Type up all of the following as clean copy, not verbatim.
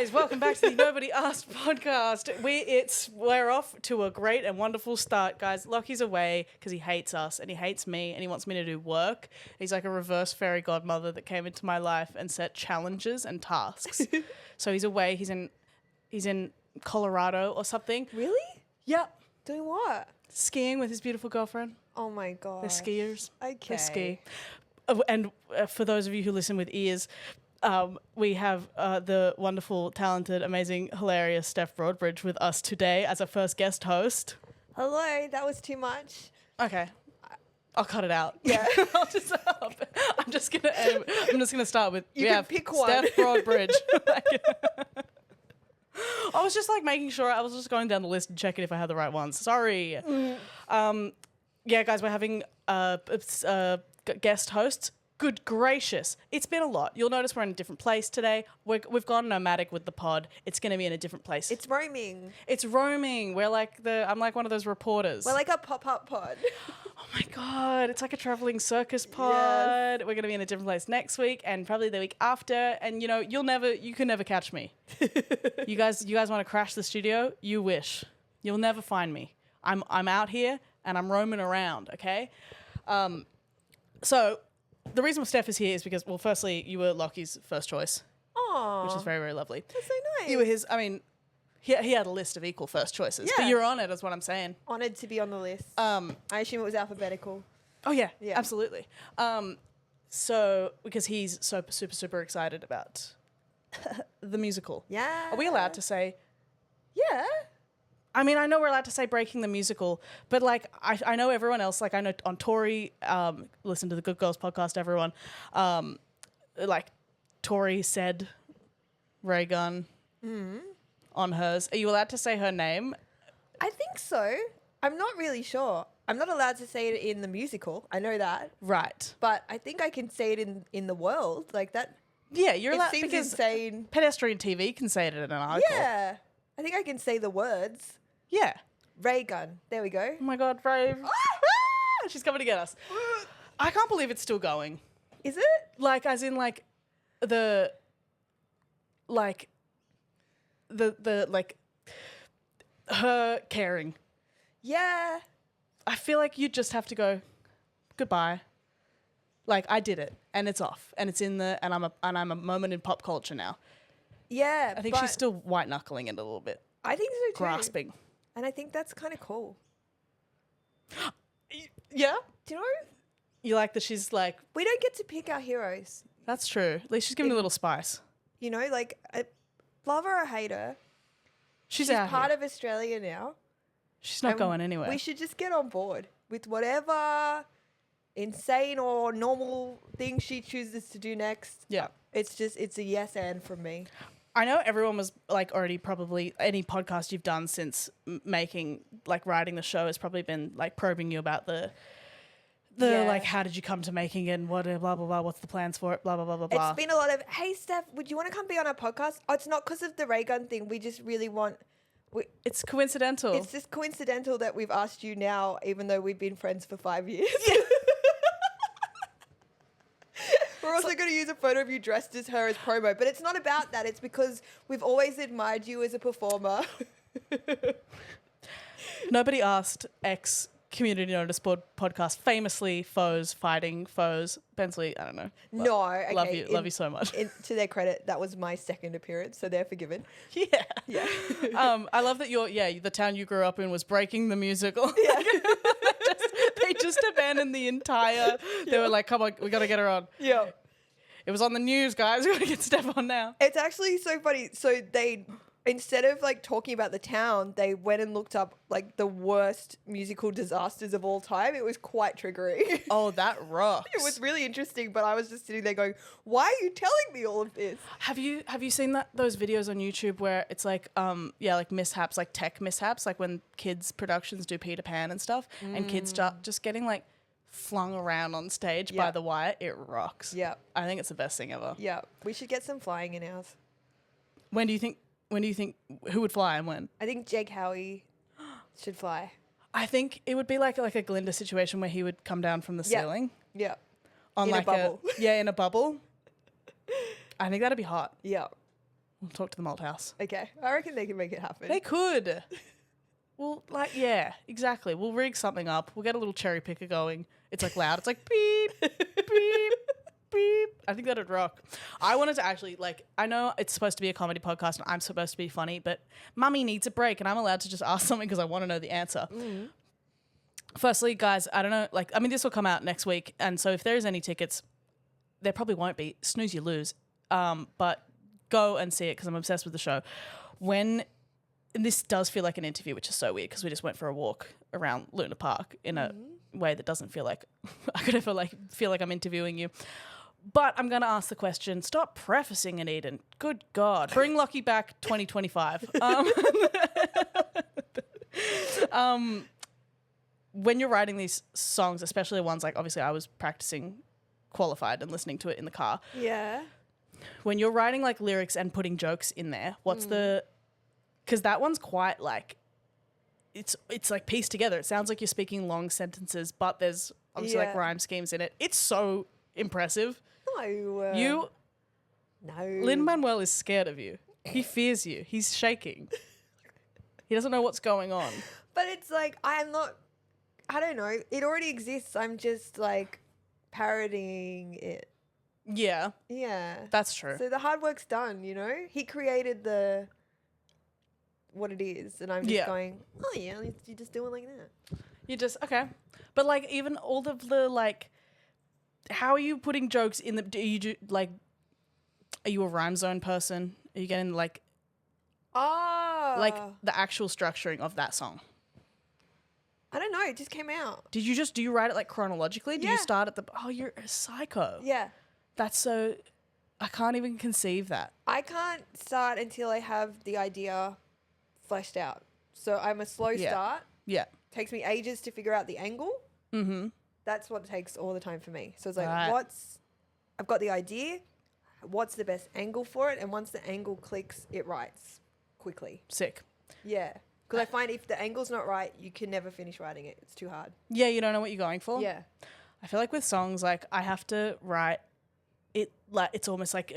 guys, welcome back to the Nobody Asked podcast. We're off to a great and wonderful start, guys. Lachy's away because he hates us and he hates me and he wants me to do work. He's like a reverse fairy godmother that came into my life and set challenges and tasks. So he's away. He's in Colorado or something. Really? Yep. Doing what? Skiing with his beautiful girlfriend. Oh my god. They're skiers. Okay. They ski. And for those of you who listen with ears, we have the wonderful, talented, amazing, hilarious Steph Broadbridge with us today as a first guest host. Hello, that was too much. Okay. I'll cut it out. Yeah. I'm just gonna start with You can pick one. Steph Broadbridge. I was just like making sure, I was just going down the list and checking if I had the right ones. Sorry. Yeah, guys, we're having guest hosts. Good gracious. It's been a lot. You'll notice we're in a different place today. We've gone nomadic with the pod. It's going to be in a different place. It's roaming. It's roaming. I'm like one of those reporters. We're like a pop-up pod. Oh my God. It's like a traveling circus pod. Yes. We're going to be in a different place next week and probably the week after. And you can never catch me. You guys want to crash the studio? You wish. You'll never find me. I'm out here and I'm roaming around. Okay. So the reason Steph is here is because, well, firstly, you were Lachy's first choice. Aww. Which is very, very lovely. That's so nice. You were his, he had a list of equal first choices. Yeah. But you're on it, is what I'm saying. Honoured to be on the list. I assume it was alphabetical. Oh, yeah. Absolutely. So, because he's super, super, super excited about the musical. Yeah. Are we allowed to say? Yeah. I mean, I know we're allowed to say breaking the musical, but like I know everyone else, like I know on Tori, listen to the Good Girls podcast, everyone, like Tori said Raygun on hers. Are you allowed to say her name? I think so. I'm not really sure. I'm not allowed to say it in the musical. I know that. Right. But I think I can say it in the world. Like that. Yeah, you're allowed. It seems because insane. Pedestrian TV can say it in an article. Yeah. I think I can say the words. Yeah. Raygun. There we go. Oh my God, Rave. She's coming to get us. I can't believe it's still going. Is it? Like, as in, like, the her caring. Yeah. I feel like you just have to go, goodbye. Like, I did it, and it's off, and it's in the, and I'm a moment in pop culture now. Yeah. I think she's still white knuckling it a little bit. I think so too. Grasping. And I think that's kind of cool. Yeah? Do you know? You like that she's like... We don't get to pick our heroes. That's true. At least she's giving a little spice. You know, like, love her or hate her. She's out part of Australia now. She's not going anywhere. We should just get on board with whatever insane or normal thing she chooses to do next. Yeah. It's a yes and from me. I know everyone was like already probably any podcast you've done since writing the show has probably been like probing you about the like how did you come to making it and what blah blah blah, what's the plans for it, blah blah blah blah blah. It's been a lot of, hey Steph, would you want to come be on our podcast? Oh, it's not because of the Raygun thing. We just really want. It's coincidental. It's just coincidental that we've asked you now, even though we've been friends for 5 years. Yeah. We're also going to use a photo of you dressed as her as promo, but it's not about that. It's because we've always admired you as a performer. Nobody asked community notice board podcast, famously fighting foes. Bensley, I don't know. No, okay. Love you so much. To their credit, that was my second appearance, so they're forgiven. Yeah. I love that the town you grew up in was breaking the musical. Yeah. They just abandoned the entire. They were like, "Come on, we got to get her on." Yeah. It was on the news, guys. We got to get Steph on now. It's actually so funny. So they, instead of like talking about the town, they went and looked up like the worst musical disasters of all time. It was quite triggering. Oh, that rocks. It was really interesting, but I was just sitting there going, "Why are you telling me all of this?" Have you seen those videos on YouTube where it's like like mishaps, like tech mishaps, like when kids productions do Peter Pan and stuff, and kids start just getting like flung around on stage by the wire? It rocks. Yeah. I think it's the best thing ever. Yeah. We should get some flying in ours. When do you think who would fly and when? I think Jake Howie should fly. I think it would be like a Glinda situation where he would come down from the ceiling. Yeah. On in like a bubble. in a bubble. I think that'd be hot. Yeah. We'll talk to the Malt House. Okay. I reckon they can make it happen. They could. Well, like, yeah, exactly. We'll rig something up. We'll get a little cherry picker going. It's like loud. It's like beep, beep, beep. I think that'd rock. I wanted to actually, like, I know it's supposed to be a comedy podcast and I'm supposed to be funny, but Mummy needs a break and I'm allowed to just ask something because I want to know the answer. Firstly, guys, I don't know, like, I mean, this will come out next week. And so if there is any tickets, there probably won't be. Snooze, you lose. But go and see it because I'm obsessed with the show. And this does feel like an interview, which is so weird because we just went for a walk around Luna Park in a way that doesn't feel like I could ever feel like I'm interviewing you. But I'm going to ask the question. Stop prefacing it, Eden. Good God. Bring Lachy back 2025. When you're writing these songs, especially the ones like obviously I was practicing Qualified and listening to it in the car. Yeah. When you're writing like lyrics and putting jokes in there, what's because that one's quite like, it's like pieced together. It sounds like you're speaking long sentences, but there's obviously like rhyme schemes in it. It's so impressive. No. Lin-Manuel is scared of you. He fears you. He's shaking. He doesn't know what's going on. But it's like, I don't know. It already exists. I'm just like parodying it. Yeah. Yeah. That's true. So the hard work's done, you know? He created what it is. And I'm just going, oh yeah, you just do it like that. You just, okay. But like even all of the like, how are you putting jokes in are you a rhyme zone person? Are you getting like the actual structuring of that song? I don't know. It just came out. Do you write it like chronologically? Do you start at you're a psycho. Yeah. That's so, I can't even conceive that. I can't start until I have the idea fleshed out. So I'm a slow start. Yeah. Takes me ages to figure out the angle. Mm-hmm. That's what takes all the time for me. So it's like, I've got the idea. What's the best angle for it? And once the angle clicks, it writes quickly. Sick. Yeah. Because I find if the angle's not right, you can never finish writing it. It's too hard. Yeah, you don't know what you're going for? Yeah. I feel like with songs, like I have to write it like it's almost like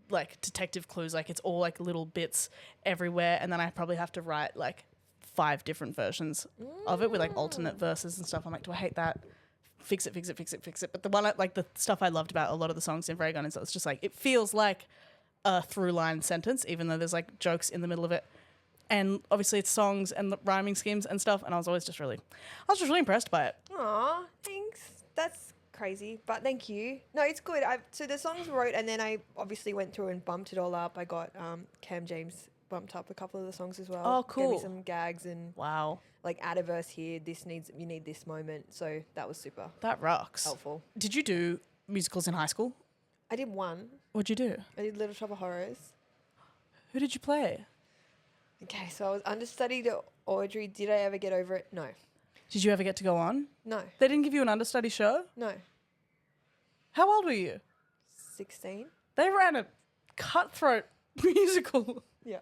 like detective clues. Like it's all like little bits everywhere. And then I probably have to write like 5 different versions of it with like alternate verses and stuff. I'm like, do I hate that? Fix it. But the one, like the stuff I loved about a lot of the songs in Raygun is it's just like, it feels like a through line sentence, even though there's like jokes in the middle of it. And obviously it's songs and the rhyming schemes and stuff. And I was just really impressed by it. Aw, thanks. That's crazy, but thank you. No, it's good. So the songs wrote, and then I obviously went through and bumped it all up. I got Cam James bumped up a couple of the songs as well. Oh, cool. Gave me some gags and like add a verse here. You need this moment. So that was super. That rocks. Helpful. Did you do musicals in high school? I did one. What'd you do? I did Little Shop of Horrors. Who did you play? Okay, so I was understudy to Audrey. Did I ever get over it? No. Did you ever get to go on? No. They didn't give you an understudy show? No. How old were you? 16. They ran a cutthroat musical. Yeah.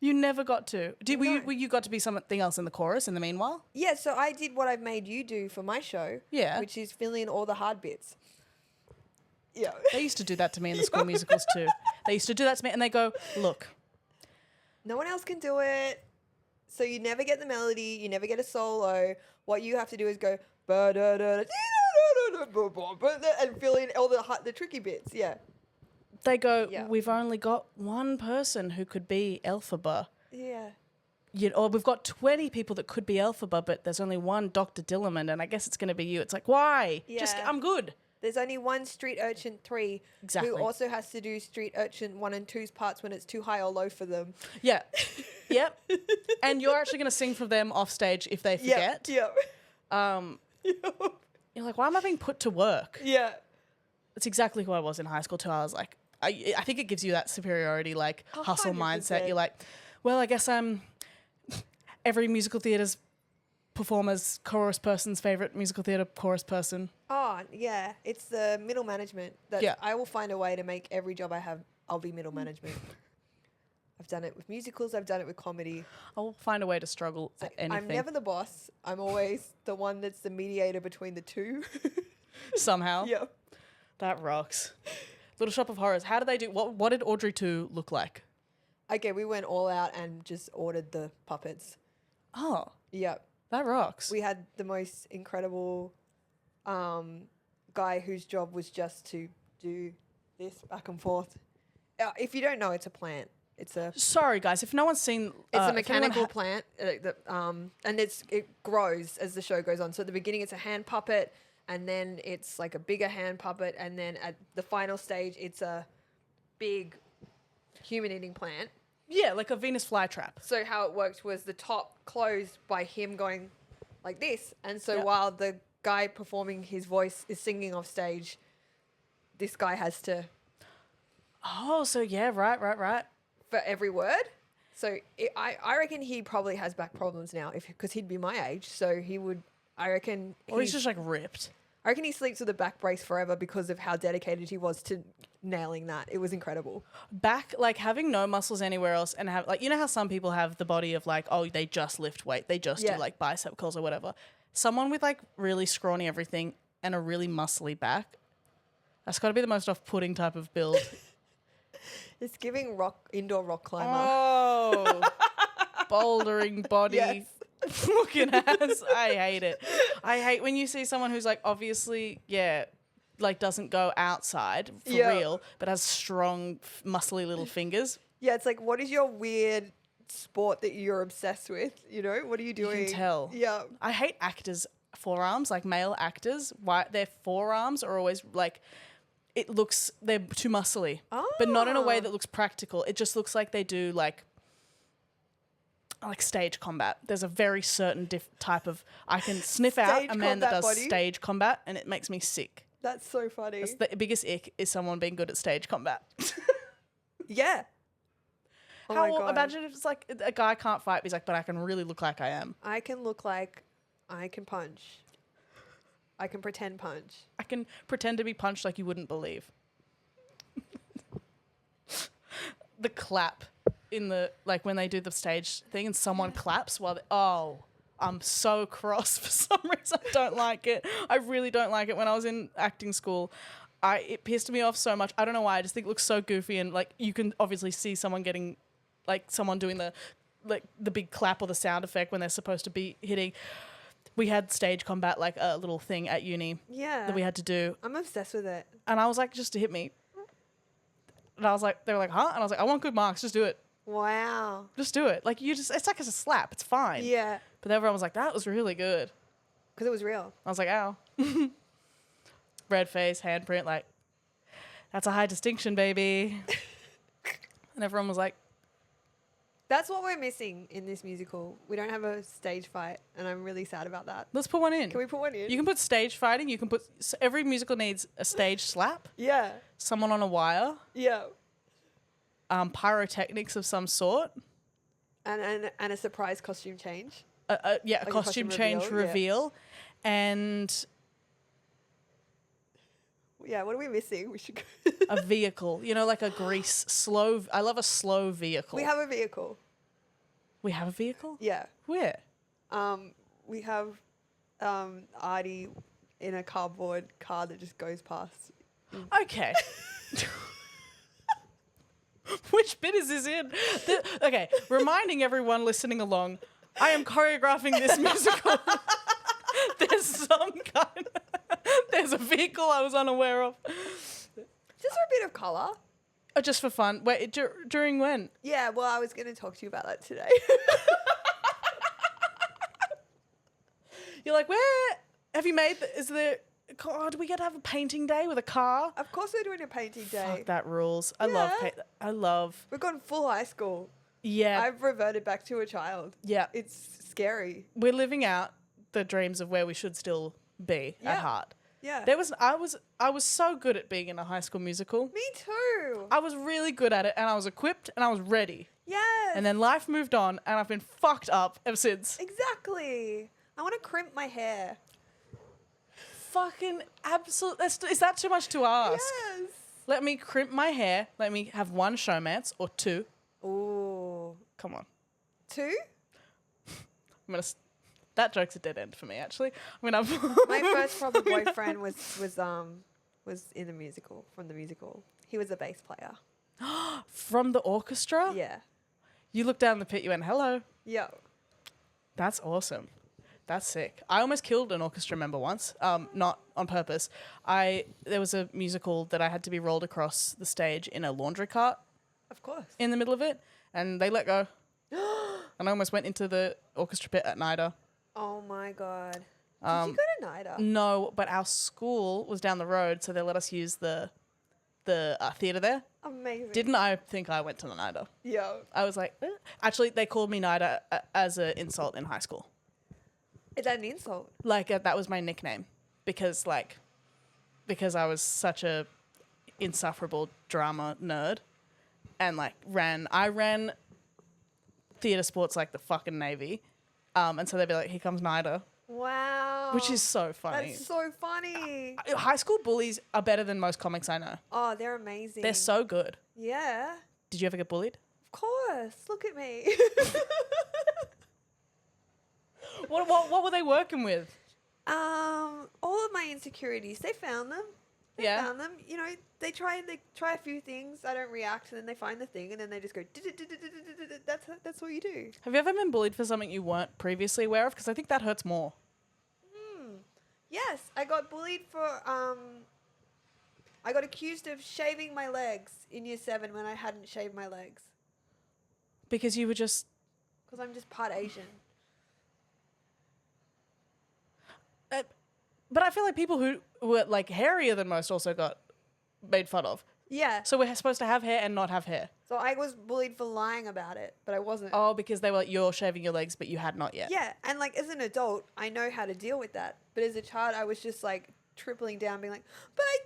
You never got to. Were you got to be something else in the chorus in the meanwhile? Yeah, so I did what I've made you do for my show. Yeah. Which is fill in all the hard bits. Yeah. They used to do that to me in the school musicals too. They used to do that to me and they go, look. No one else can do it. So you never get the melody. You never get a solo. What you have to do is go and fill in all the tricky bits. Yeah. They go, we've only got one person who could be Elphaba. Yeah. Or we've got 20 people that could be Elphaba, but there's only one Dr. Dillerman, and I guess it's going to be you. It's like, why? Yeah. I'm good. There's only one Street Urchin 3 who also has to do Street Urchin 1 and 2's parts when it's too high or low for them. Yeah. Yep. And you're actually going to sing for them off stage if they forget. Yep. You're like, why am I being put to work? Yeah. That's exactly who I was in high school too. I was like, I think it gives you that superiority, like 100%. Hustle mindset. You're like, well, I guess I'm every musical theatre's performer's chorus person's favorite musical theatre chorus person. Oh, yeah. It's the middle management that I will find a way to make every job I have, I'll be middle management. I've done it with musicals. I've done it with comedy. I'll find a way to struggle at anything. I'm never the boss. I'm always the one that's the mediator between the two. Somehow. Yeah. That rocks. Little Shop of Horrors. How did they do? What did Audrey 2 look like? Okay, we went all out and just ordered the puppets. Oh, Yep. that rocks. We had the most incredible guy whose job was just to do this back and forth. If you don't know, it's a plant. Sorry, guys, if no one's seen... It's a mechanical plant, and it grows as the show goes on. So at the beginning, it's a hand puppet, and then it's like a bigger hand puppet, and then at the final stage, it's a big human-eating plant. Yeah, like a Venus flytrap. So how it worked was the top closed by him going like this, and so while the guy performing his voice is singing off stage, this guy has to... Oh, so yeah, right. For every word. So I reckon he probably has back problems now because he'd be my age. So he would, I reckon. Or he's just like ripped. I reckon he sleeps with a back brace forever because of how dedicated he was to nailing that. It was incredible. Back, like having no muscles anywhere else and have, like, you know how some people have the body of like, oh, they just lift weight. They just do like bicep curls or whatever. Someone with like really scrawny everything and a really muscly back, that's got to be the most off-putting type of build. It's giving indoor rock climber. Oh, bouldering body. Yes. Looking ass. I hate it. I hate when you see someone who's like obviously, like doesn't go outside for real, but has strong, muscly little fingers. Yeah, it's like, what is your weird sport that you're obsessed with? You know, what are you doing? You can tell. Yeah. I hate actors' forearms, like male actors. Why their forearms are always like... they're too muscly, but not in a way that looks practical. It just looks like they do like stage combat. There's a very certain type of, I can sniff out a man that does stage combat and it makes me sick. That's so funny. That's the biggest ick is someone being good at stage combat. Yeah. Oh my God. Imagine if it's like a guy can't fight, but he's like, but I can really look like I am. I can look like I can punch. I can pretend punch. I can pretend to be punched like you wouldn't believe. The clap in the, like when they do the stage thing and someone claps while I'm so cross for some reason. I don't like it. I really don't like it. When I was in acting school, it pissed me off so much. I don't know why. I just think it looks so goofy and like you can obviously see someone getting, like someone doing the big clap or the sound effect when they're supposed to be hitting. We had stage combat, like a little thing at uni that we had to do. I'm obsessed with it. And I was like, just to hit me. And I was like, they were like, huh? And I was like, I want good marks. Just do it. Wow. Just do it. Like it's like it's a slap. It's fine. Yeah. But everyone was like, that was really good. Because it was real. I was like, ow. Red face, handprint, like, that's a high distinction, baby. And everyone was like, that's what we're missing in this musical. We don't have a stage fight, and I'm really sad about that. let's put one in. Can we put one in? You can put stage fighting. You can put... every musical needs a stage slap. Yeah. Someone on a wire. Yeah. Pyrotechnics of some sort. And a surprise costume change. A costume change reveal. Yeah. And... yeah, what are we missing? We should go... a vehicle. You know, like a slow... I love a slow vehicle. We have a vehicle. We have a vehicle? Yeah. Where? We have Artie in a cardboard car that just goes past. Okay. Which bit is this in? Okay, reminding everyone listening along, I am choreographing this musical. There's a vehicle I was unaware of. Just for a bit of colour. Oh, just for fun. Wait, during when? Yeah, well, I was going to talk to you about that today. You're like, where have you made? Do we get to have a painting day with a car? Of course we're doing a painting day. Fuck, that rules. I Yeah. love. We've gone full high school. Yeah. I've reverted back to a child. Yeah. It's scary. We're living out the dreams of where we should still be at heart. Yeah. I was so good at being in a High School Musical. Me too. I was really good at it and I was equipped and I was ready. Yes. And then life moved on and I've been fucked up ever since. Exactly. I want to crimp my hair. Fucking absolute. Is that too much to ask? Yes. Let me crimp my hair. Let me have one showmance or two. Ooh. Come on. 2? That joke's a dead end for me, actually. My first proper boyfriend was in the musical, from the musical. He was a bass player. From the orchestra? Yeah. You looked down the pit, you went, hello. Yo. That's awesome. That's sick. I almost killed an orchestra member once, not on purpose. There was a musical that I had to be rolled across the stage in a laundry cart. Of course. In the middle of it, and they let go. And I almost went into the orchestra pit at NIDA. Oh my God. Did you go to NIDA? No, but our school was down the road, so they let us use the theatre there. Amazing. Didn't I think I went to the NIDA? Yo. I was like, eh. Actually, they called me NIDA as an insult in high school. Is that an insult? Like, that was my nickname because I was such a insufferable drama nerd and I ran theatre sports like the fucking Navy. And so they'd be like, here comes NIDA. Wow. Which is so funny. That's so funny. High school bullies are better than most comics I know. Oh, they're amazing. They're so good. Yeah. Did you ever get bullied? Of course. Look at me. What were they working with? All of my insecurities, they found them. They found them. You know, they try a few things. I don't react, and then they find the thing, and then they just go. That's what you do. Have you ever been bullied for something you weren't previously aware of? Because I think that hurts more. Yes, I got bullied for. I got accused of shaving my legs in year 7 when I hadn't shaved my legs. Because you were just. Because I'm just part Asian. But I feel like people who were like hairier than most also got made fun of. Yeah. So we're supposed to have hair and not have hair. So I was bullied for lying about it, but I wasn't. Oh, because they were like, you're shaving your legs, but you had not yet. Yeah, and like as an adult, I know how to deal with that. But as a child, I was just like tripling down, being like, but I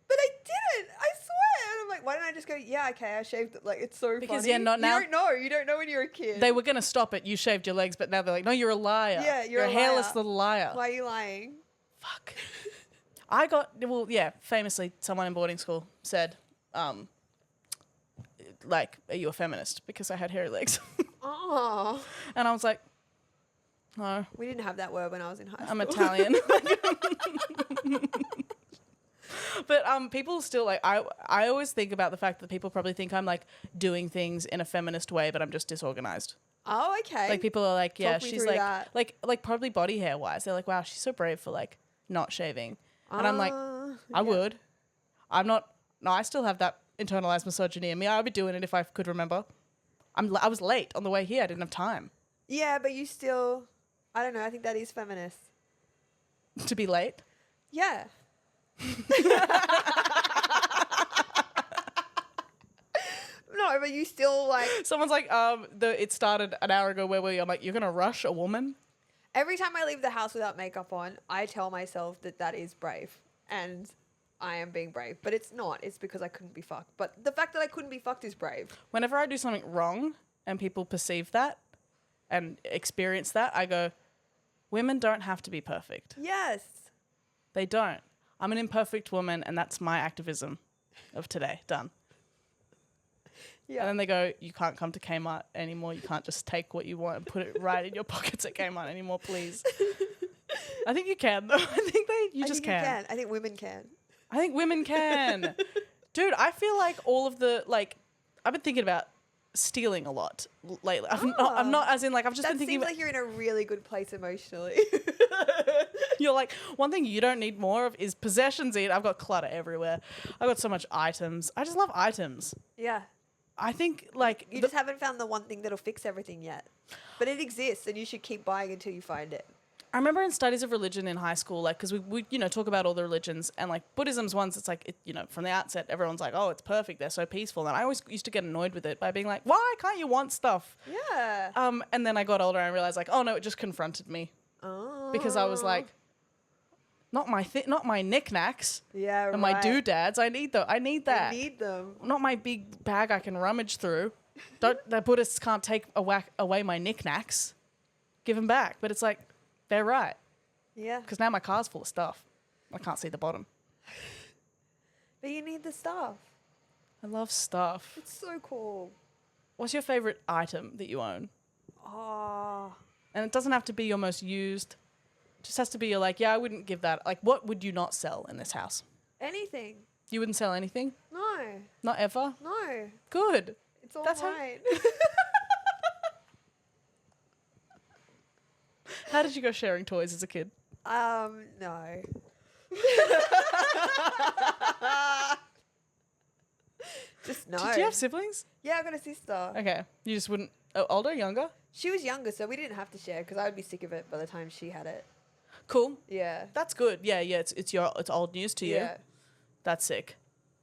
didn't. I swear. And I'm like, why didn't I just go? Yeah, okay, I shaved it. Like it's so because funny. yeah, not now. You don't know when you're a kid. They were gonna stop it. You shaved your legs, but now they're like, no, you're a liar. Yeah, you're a hairless liar. little liar. Why are you lying? Fuck. Famously, someone in boarding school said, like, are you a feminist? Because I had hairy legs. Oh. And I was like, no. We didn't have that word when I was in high school. I'm Italian. But people still, like, I always think about the fact that people probably think I'm, like, doing things in a feminist way, but I'm just disorganized. Oh, okay. Like, people are like, yeah, Talk me she's through like, that. like probably body hair wise. They're like, wow, she's so brave for, like, not shaving. And I'm like, I would. I'm not. No, I still have that internalized misogyny in me. I would be doing it if I could remember. I was late on the way here. I didn't have time. Yeah, but you still, I don't know. I think that is feminist. To be late? Yeah. No, but you still like. Someone's like, it started an hour ago. Where were you? I'm like, you're gonna rush a woman? Every time I leave the house without makeup on, I tell myself that is brave. And I am being brave. But it's not. It's because I couldn't be fucked. But the fact that I couldn't be fucked is brave. Whenever I do something wrong and people perceive that and experience that, I go, women don't have to be perfect. Yes. They don't. I'm an imperfect woman, and that's my activism of today. Done. Yeah. And then they go, you can't come to Kmart anymore. You can't just take what you want and put it right in your pockets at Kmart anymore, please. I think you can, though. I think you can. I think women can. I think women can. Dude, I feel like all of the, like, I've been thinking about stealing a lot lately. I'm not as in, like, I've just been thinking about... That seems like you're in a really good place emotionally. You're like, one thing you don't need more of is possessions. I've got clutter everywhere. I've got so much items. I just love items. Yeah. I think, like... You just haven't found the one thing that'll fix everything yet. But it exists, and you should keep buying until you find it. I remember in studies of religion in high school, like, because we talk about all the religions, and, like, Buddhism's ones, it's like, from the outset, everyone's like, oh, it's perfect, they're so peaceful. And I always used to get annoyed with it by being like, why can't you want stuff? Yeah. And then I got older and I realized, like, oh, no, it just confronted me. Oh. Because I was like, not my knickknacks. Yeah, and my doodads. I need that. I need them. Not my big bag I can rummage through. The Buddhists can't take away my knickknacks. Give them back. But it's like, they're right. Yeah. Because now my car's full of stuff. I can't see the bottom. But you need the stuff. I love stuff. It's so cool. What's your favorite item that you own? Oh. And it doesn't have to be your most used. It just has to be like, yeah, I wouldn't give that. Like, what would you not sell in this house? Anything. You wouldn't sell anything? No. Not ever? No. Good. It's all That's right. How did you go sharing toys as a kid? No. Just no. Did you have siblings? Yeah, I got a sister. Okay. You just wouldn't... Oh, older, younger? She was younger, so we didn't have to share because I would be sick of it by the time she had it. Cool. Yeah. That's good. Yeah, it's old news to you. Yeah. That's sick.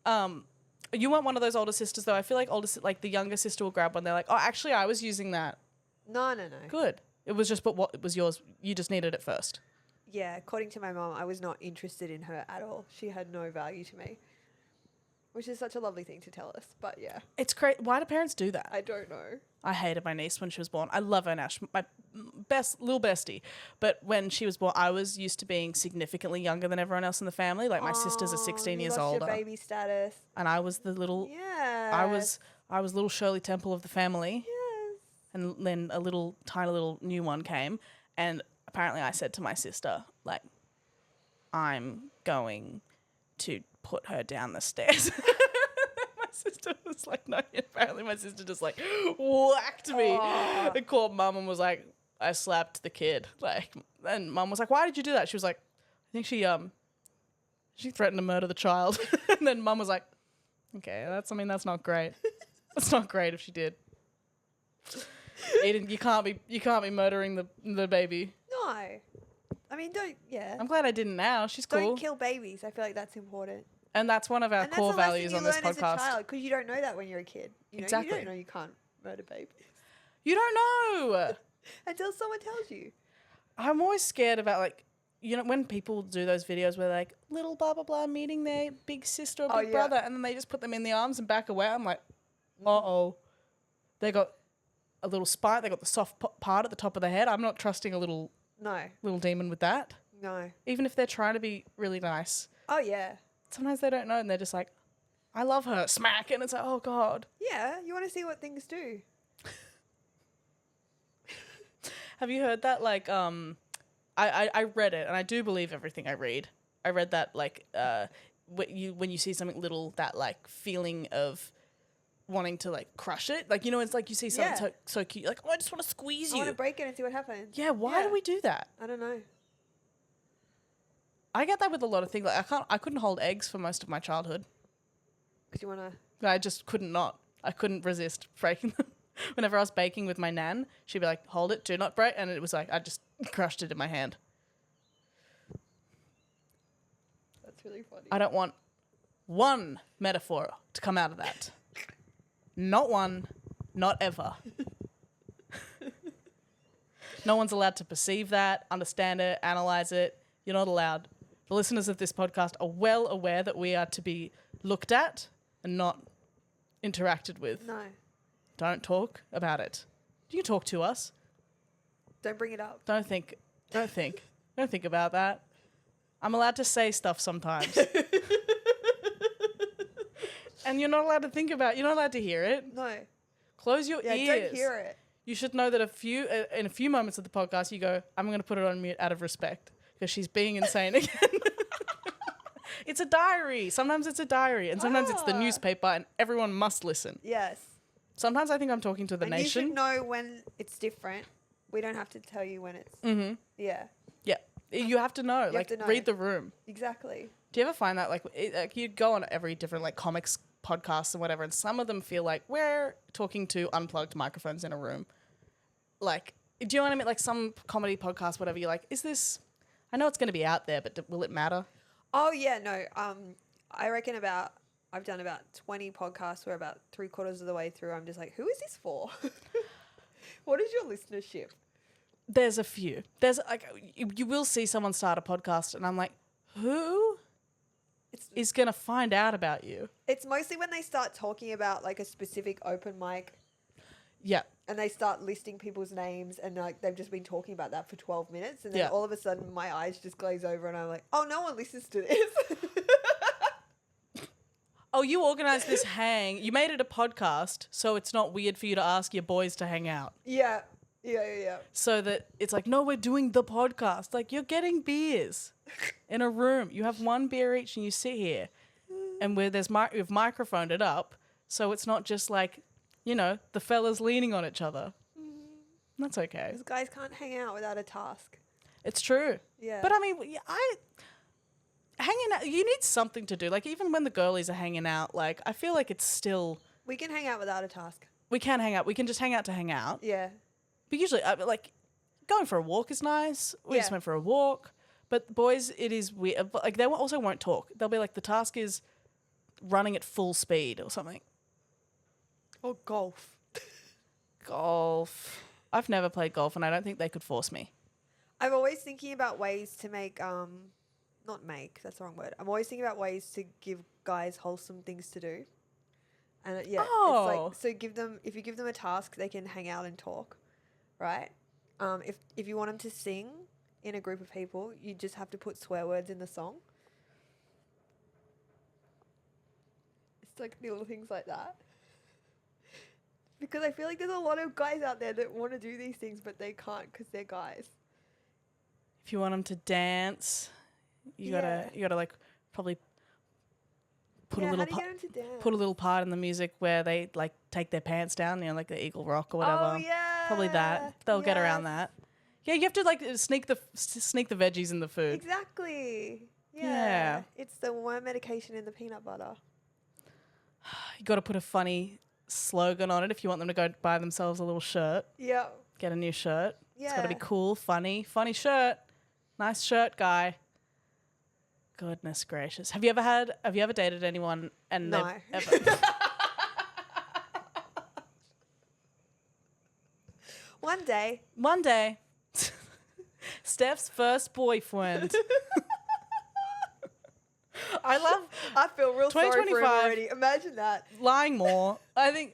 You weren't one of those older sisters though. I feel like the younger sister will grab one. They're like, oh, actually, I was using that. No. Good. It was just, but what it was yours. You just needed it first. Yeah, according to my mom, I was not interested in her at all. She had no value to me, which is such a lovely thing to tell us. But yeah, It's great. Why do parents do that? I don't know. I hated my niece when she was born. I love her now. She's my best little bestie. But when she was born, I was used to being significantly younger than everyone else in the family. Like my sisters are 16 you years lost older, your baby status. and I was the little. Yeah. I was little Shirley Temple of the family. Yes. And then a little tiny little new one came, and apparently I said to my sister, like, I'm going to put her down the stairs. My sister was like, no. Apparently my sister just like whacked me and called mum and was like, I slapped the kid. Like, and mum was like, why did you do that? She was like, I think she threatened to murder the child. And then mum was like, okay, that's not great. That's not great if she did. Edan, you can't be murdering the baby. No. I mean, don't. Yeah. I'm glad I didn't now. She's cool. Don't kill babies. I feel like that's important. And that's one of our And core that's a lesson values you on this learn as a podcast. child, because you don't know that when you're a kid. You know, Exactly. You don't know you can't murder babies You don't know. until someone tells you. I'm always scared about, like, you know, when people do those videos where like little blah blah blah meeting their big sister or big brother, and then they just put them in the arms and back away. I'm like, they got a little spine. They got the soft part at the top of the head. I'm not trusting a little demon with that. No. Even if they're trying to be really nice. Oh yeah. Sometimes they don't know, and they're just like, I love her, smack, and it's like, oh God. Yeah, you want to see what things do. Have you heard that? Like, I read it, and I do believe everything I read. I read that, like, when you see something little, that, like, feeling of wanting to, like, crush it. Like, you know, it's like you see something so cute, you're like, oh, I just want to squeeze you. I want to break it and see what happens. Yeah, why do we do that? I don't know. I get that with a lot of things. Like, I couldn't hold eggs for most of my childhood. Because you want to... I just couldn't not. I couldn't resist breaking them. Whenever I was baking with my nan, she'd be like, hold it, do not break. And it was like, I just crushed it in my hand. That's really funny. I don't want one metaphor to come out of that. Not one, not ever. No one's allowed to perceive that, understand it, analyze it. You're not allowed. The listeners of this podcast are well aware that we are to be looked at and not interacted with. No. Don't talk about it. You can talk to us. Don't bring it up. Don't think about that. I'm allowed to say stuff sometimes. And you're not allowed to think about it. You're not allowed to hear it. No. Close your ears. Yeah, don't hear it. You should know that in a few moments of the podcast, you go, I'm going to put it on mute out of respect because she's being insane again. It's a diary. Sometimes it's a diary, and sometimes it's the newspaper, and everyone must listen. Yes. Sometimes I think I'm talking to the nation. You should know when it's different. We don't have to tell you when it's... Mm-hmm. Yeah. Yeah. You have to know. Read the room. Exactly. Do you ever find that, like you go on every different, like, comics podcasts and whatever, and some of them feel like we're talking to unplugged microphones in a room. Like, do you know what I mean? Like, some comedy podcast, whatever, you're like, is this... I know it's going to be out there, but will it matter? Oh, yeah, no. I reckon I've done about 20 podcasts where about 3/4 of the way through, I'm just like, who is this for? What is your listenership? There's a few. There's, like, you will see someone start a podcast, and I'm like, who is going to find out about you? It's mostly when they start talking about, like, a specific open mic. Yeah. And they start listing people's names, and like they've just been talking about that for 12 minutes, and then all of a sudden my eyes just glaze over, and I'm like, oh, no one listens to this. Oh, you organised this hang. You made it a podcast, so it's not weird for you to ask your boys to hang out. Yeah. So that it's like, no, we're doing the podcast. Like, you're getting beers in a room. You have one beer each and you sit here. and where we've microphoned it up, so it's not just like, you know, the fellas leaning on each other. That's okay. Because guys can't hang out without a task. It's true. Yeah. But I mean, hanging out, you need something to do. Like, even when the girlies are hanging out, like, I feel like it's still... We can hang out without a task. We can hang out. We can just hang out to hang out. Yeah. But usually, like, going for a walk is nice. We just went for a walk. But boys, it is weird. Like, they also won't talk. They'll be like, the task is running at full speed or something. Or golf. Golf. I've never played golf, and I don't think they could force me. I'm always thinking about ways to make, not make, that's the wrong word. I'm always thinking about ways to give guys wholesome things to do. And it's like, so if you give them a task, they can hang out and talk, right? If you want them to sing in a group of people, you just have to put swear words in the song. It's like little things like that. Because I feel like there's a lot of guys out there that want to do these things, but they can't because they're guys. If you want them to dance, you gotta like probably put a little part in the music where they like take their pants down, you know, like the Eagle Rock or whatever. Oh yeah, probably that. They'll get around that. Yeah, you have to like sneak the veggies in the food. Exactly. Yeah. It's the worm medication in the peanut butter. You got to put a funny slogan on it if you want them to go buy themselves a little shirt. Yeah. Get a new shirt. Yeah. It's got to be cool, funny shirt. Nice shirt, guy. Goodness gracious. Have you ever dated anyone and no. Ever One day. Steph's first boyfriend. I feel real sorry for him already. Imagine that. Lying more. I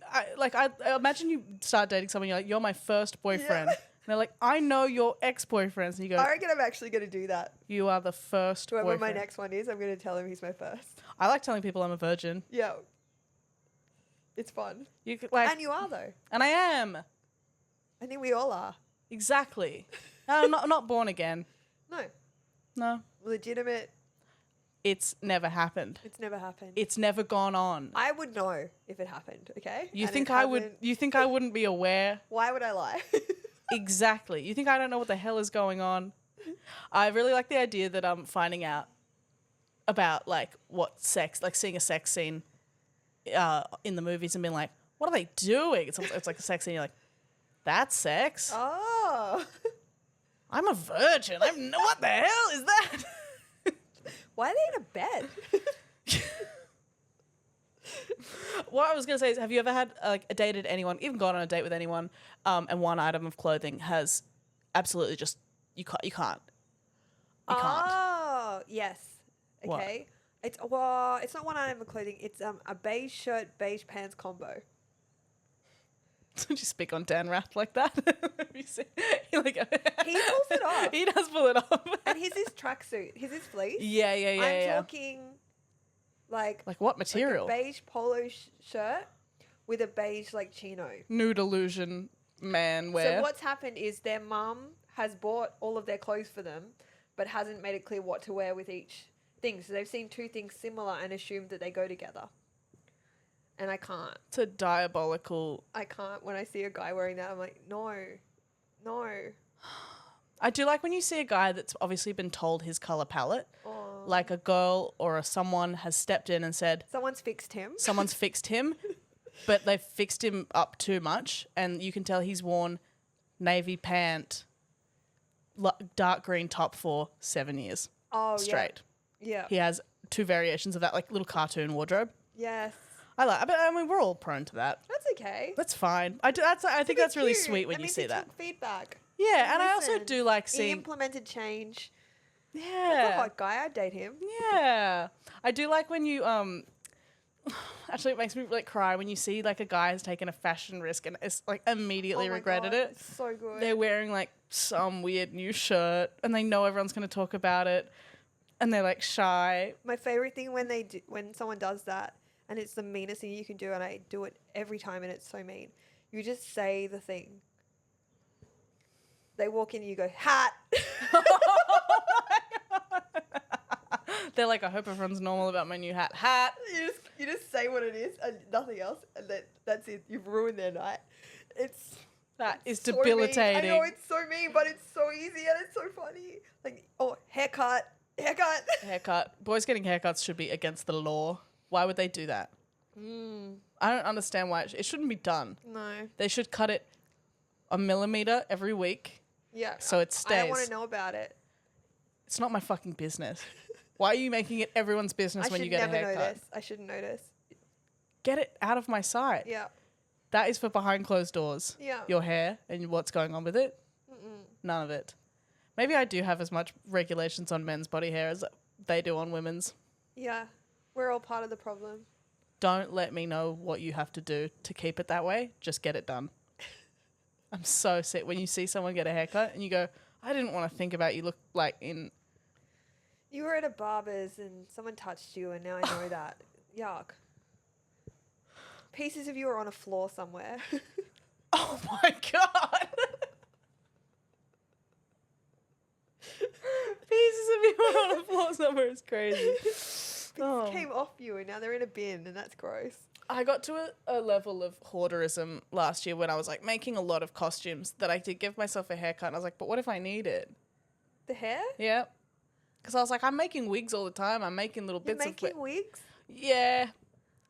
imagine you start dating someone, you're like, you're my first boyfriend. Yeah. And they're like, I know your ex-boyfriends. And you go, I reckon I'm actually going to do that. You are the first Whoever boyfriend. my next one is, I'm going to tell him he's my first. I like telling people I'm a virgin. Yeah. It's fun. And you are, though. And I am. I think we all are. Exactly. I'm not born again. No. Legitimate. It's never happened. It's never happened. It's never gone on. I would know if it happened, okay? You think I wouldn't be aware? Why would I lie? Exactly. You think I don't know what the hell is going on? I really like the idea that I'm finding out about like what sex, like seeing a sex scene in the movies and being like, what are they doing? It's like a sex scene. You're like, that's sex. Oh. I'm a virgin. What the hell is that? Why are they in a bed? What I was going to say is, have you ever had dated anyone, even gone on a date with anyone, and one item of clothing has absolutely just, you can't. Oh, yes. Okay. What? It's not one item of clothing. It's a beige shirt, beige pants combo. Did you speak on Dan Rath like that? He pulls it off. He does pull it off. And here's his tracksuit. Here's his fleece. Yeah. I'm talking like what material? Like a beige polo shirt with a beige like chino. Nude illusion man wear. So what's happened is their mum has bought all of their clothes for them, but hasn't made it clear what to wear with each thing. So they've seen two things similar and assumed that they go together. And I can't. It's a diabolical... I can't. When I see a guy wearing that, I'm like, no. I do like when you see a guy that's obviously been told his colour palette. Oh. Like a girl or someone has stepped in and said... Someone's fixed him. But they've fixed him up too much. And you can tell he's worn navy pant, dark green top for 7 years. Oh, straight. Yeah. He has two variations of that, like little cartoon wardrobe. Yes. I mean, we're all prone to that. That's okay. That's fine. I think that's really sweet when you see that. Took feedback. Yeah, and I also do like seeing... He implemented change. Yeah. That's a hot guy. I'd date him. Yeah. I do like when you... Actually, it makes me like cry when you see like a guy has taken a fashion risk and it's like immediately regretted it. It's so good. They're wearing like some weird new shirt and they know everyone's going to talk about it and they're like shy. My favorite thing when someone does that, and it's the meanest thing you can do, and I do it every time, and it's so mean. You just say the thing. They walk in and you go, hat. They're like, I hope everyone's normal about my new hat. Hat. You just say what it is and nothing else, and then that's it. You've ruined their night. That is so debilitating. mean. I know it's so mean, but it's so easy and it's so funny. Like, oh, haircut. Haircut. Boys getting haircuts should be against the law. Why would they do that? I don't understand why it shouldn't be done. No. They should cut it a millimeter every week. Yeah. So it stays. I don't want to know about it. It's not my fucking business. Why are you making it everyone's business when you get a haircut? I shouldn't notice. Get it out of my sight. Yeah. That is for behind closed doors. Yeah. Your hair and what's going on with it. None of it. Maybe I do have as much regulations on men's body hair as they do on women's. Yeah. We're all part of the problem. Don't let me know what you have to do to keep it that way. Just get it done. I'm so sick when you see someone get a haircut and you go, I didn't want to think about you look like in... You were at a barber's and someone touched you and now I know that. Yuck. Pieces of you are on a floor somewhere. Oh my God. Pieces of you are on a floor somewhere is crazy. Things came off you and now they're in a bin and that's gross. I got to a level of hoarderism last year when I was like making a lot of costumes that I did give myself a haircut and I was like, but what if I need it? The hair? Yeah. Because I was like, I'm making wigs all the time. I'm making little You're bits making wigs? Yeah.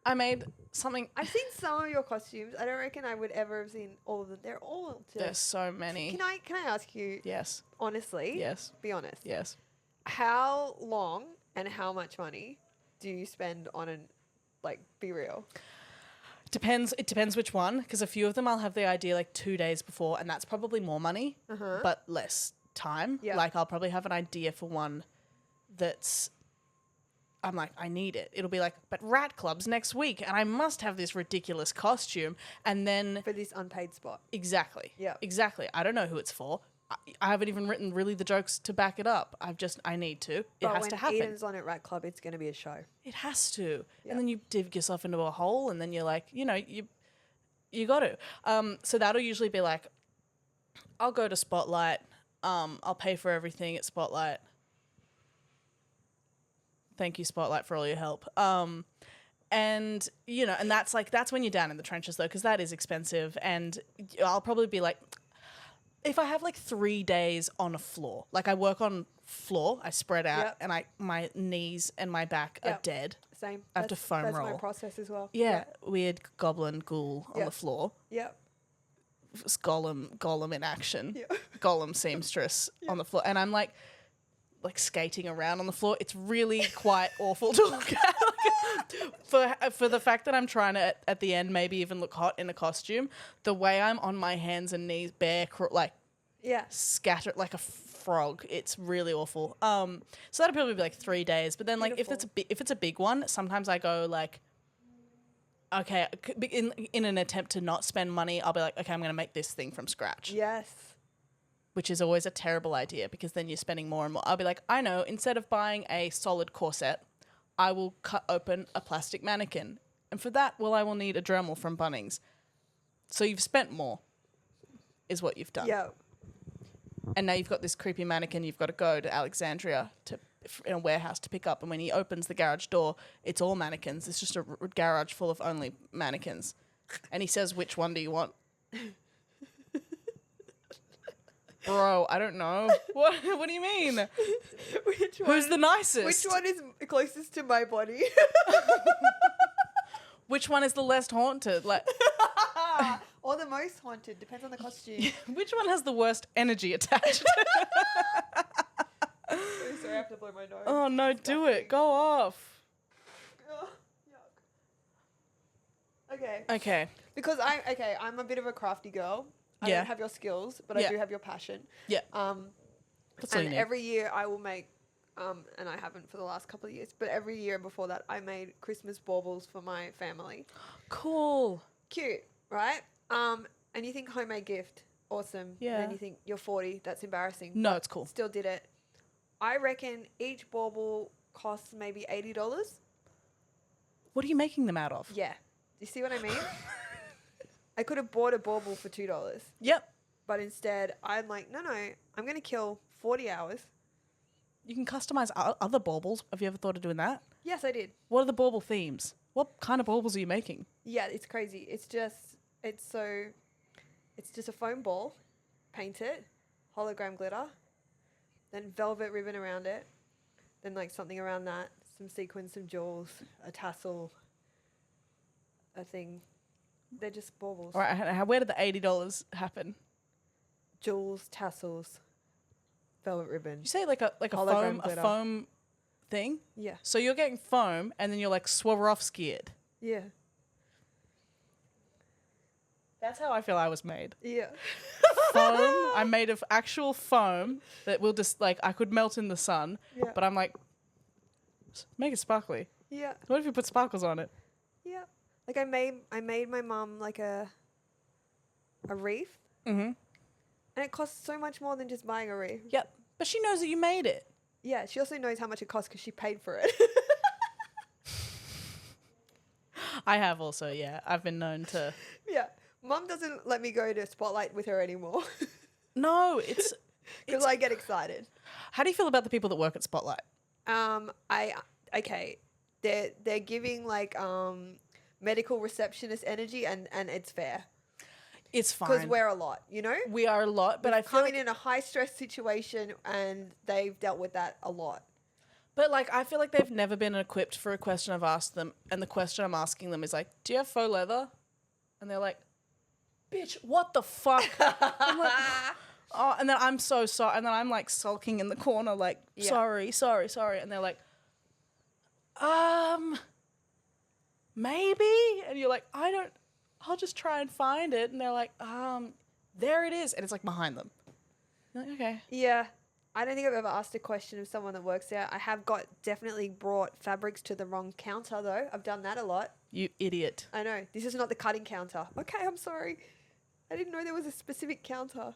I made something. I've seen some of your costumes. I don't reckon I would ever have seen all of them. They're all just... There's so many. Can I ask you? Yes. Honestly? Yes. Be honest. Yes. How long and how much money do you spend on an, like, be real? It depends which one, because a few of them I'll have the idea like 2 days before, and that's probably more money, but less time. Yeah. Like I'll probably have an idea for one that's, I'm like, I need it. It'll be like, but Rat Club's next week, and I must have this ridiculous costume, and then... For this unpaid spot. Exactly. Yeah. Exactly. I don't know who it's for. I haven't even written really the jokes to back it up. I need to. It has to happen. When Edan's on at Rat Club, it's going to be a show. It has to. Yeah. And then you dig yourself into a hole and then you're like, you got to. So that'll usually be like, I'll go to Spotlight. I'll pay for everything at Spotlight. Thank you, Spotlight, for all your help. And that's when you're down in the trenches though, because that is expensive. And I'll probably be like, if I have like 3 days on a floor, like I work on floor, I spread out and my knees and my back are dead. Same. I have to foam roll. That's my process as well. Yeah. Weird goblin ghoul on the floor. Yep. Gollum in action. Yeah. Gollum seamstress on the floor. And I'm like skating around on the floor. It's really quite awful to look at. For the fact that I'm trying to, at the end, maybe even look hot in a costume, the way I'm on my hands and knees, scattered like a frog. It's really awful. So that'll probably be like 3 days. But then, like, if it's a big one, sometimes I go like, okay, in an attempt to not spend money, I'll be like, okay, I'm going to make this thing from scratch. Yes. Which is always a terrible idea because then you're spending more and more. I'll be like, I know, instead of buying a solid corset, I will cut open a plastic mannequin. And for that, I will need a Dremel from Bunnings. So you've spent more, is what you've done. Yeah. And now you've got this creepy mannequin you've got to go to Alexandria in a warehouse to pick up. And when he opens the garage door, it's all mannequins. It's just a garage full of only mannequins. And he says, which one do you want? Bro, I don't know. What do you mean? Who's the nicest? Which one is closest to my body? Which one is the less haunted? Like, or the most haunted, depends on the costume. Which one has the worst energy attached? Sorry, I have to blow my nose. Oh no, do it. Go off. Oh, yuck. Okay. Okay. Because I'm a bit of a crafty girl. I don't have your skills, but I do have your passion. Yeah. That's all you need. Every year I will make, and I haven't for the last couple of years, but every year before that I made Christmas baubles for my family. Cool. Cute, right? And you think homemade gift, awesome. Yeah. And then you think you're 40, that's embarrassing. No, it's cool. Still did it. I reckon each bauble costs maybe $80. What are you making them out of? Yeah. You see what I mean? I could have bought a bauble for $2. Yep. But instead, I'm like, no, I'm going to kill 40 hours you can customize other baubles. Have you ever thought of doing that? Yes, I did. What are the bauble themes? What kind of baubles are you making? Yeah, it's crazy. It's just a foam ball, paint it, hologram glitter, then velvet ribbon around it, then like something around that, some sequins, some jewels, a tassel, a thing. They're just baubles. All right, where did the $80 happen? Jewels, tassels, velvet ribbon. You say like a Hologram foam thing? Yeah. So you're getting foam and then you're like Swarovski it. Yeah. That's how I feel I was made. Yeah. Foam. I'm made of actual foam that will just like I could melt in the sun. Yeah. But I'm like, make it sparkly. Yeah. What if you put sparkles on it? Yeah. Like I made my mum like a wreath. Mm-hmm. And it costs so much more than just buying a wreath. Yep. But she knows that you made it. Yeah, she also knows how much it costs because she paid for it. I have also, yeah. I've been known to. Yeah. Mum doesn't let me go to Spotlight with her anymore. No, it's Because I get excited. How do you feel about the people that work at Spotlight? Okay. They're giving like medical receptionist energy and it's fair. It's fine. Because we're a lot, you know? We are a lot, but I feel coming in a high stress situation and they've dealt with that a lot. But like I feel like they've never been equipped for a question I've asked them, and the question I'm asking them is like, "Do you have faux leather?" And they're like, "Bitch, what the fuck?" I'm like, oh, and then I'm so sorry, and then I'm like sulking in the corner, like, "Sorry," and they're like, maybe, and you're like, I'll just try and find it, and they're like, there it is, and it's like behind them. You're like, okay. Yeah. I don't think I've ever asked a question of someone that works there. I have definitely brought fabrics to the wrong counter though. I've done that a lot. You idiot. I know. This is not the cutting counter. Okay, I'm sorry. I didn't know there was a specific counter.